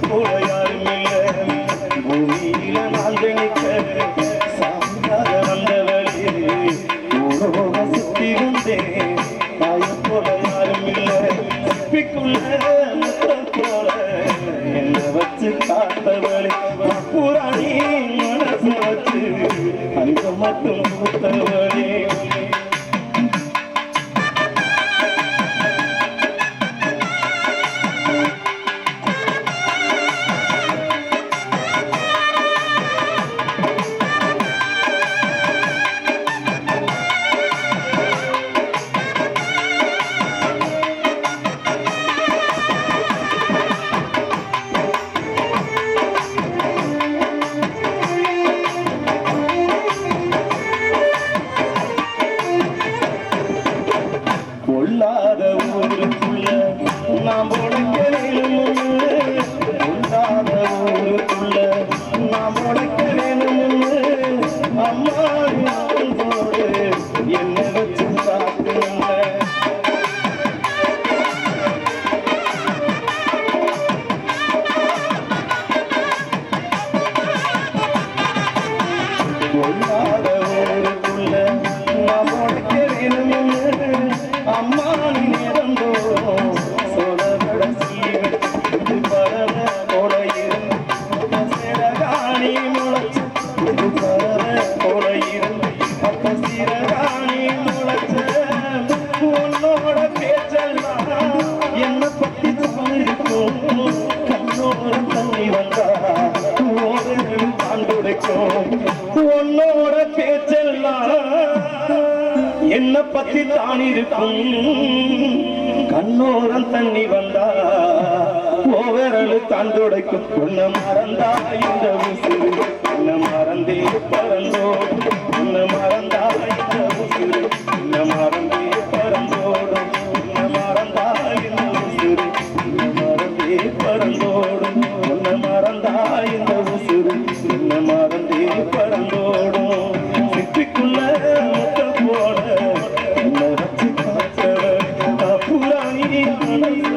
போல யாரும் இல்லை பூமியில நான் நினைக்க சாமியாக வந்தவளே ஊரோட சுத்தி வந்தேன் தாய போல யாரும் இல்லை சிப்பிக்குள்ள முத்தம் போல என்ன வச்சு காத்தவளே புராணி மனசு வச்சு அங்க மட்டும் பூத்தவளே பொல்லாத ஊருக்குள்ள நாம் உழைக்கணும் பொல்லாத ஊருக்குள்ள நாம் உழைக்கணும் அம்மா போடு என்ன வச்சு காட்டுங்க பொல்லாத ஊருக்குள்ள நாம் உழைக்கணும் அம்மா நேரந்தோறும் சோழபட சீவன் பரவ கொடையிரும் சிறகாணி முளைச்சு பரவ கொடையிரும் அப்ப சிறகாணி முளைச்ச உன்னோட பேச்செல்லாம் என்ன பத்தி இருக்கும் கண்ணோட தண்ணி வந்தா ஓடுகளும் தாண்டுடைக்கும் உன்னோட பேச்செல்லாம் என்ன பத்தி தான் இருக்கும் கண்ணோரம் தண்ணி வந்தா ஓவரலு தான் துடைக்கும் உன்ன மறந்தா இந்த உசுறு உன்ன மறந்தே பறந்தோடும் உன்ன மறந்தா இந்த உசுறு உன்ன மறந்தே பறந்தோடும் உன்ன மறந்தா இந்த உசுறு உன்ன மறந்தே பறந்தோடும் உன்ன மறந்தா இந்த உசுறு உன்ன மறந்தே பறந்தோடும் சிப்பிக்குள்ள முத்தம் போட என்ன வச்சு காத்தவ புராணி மனசு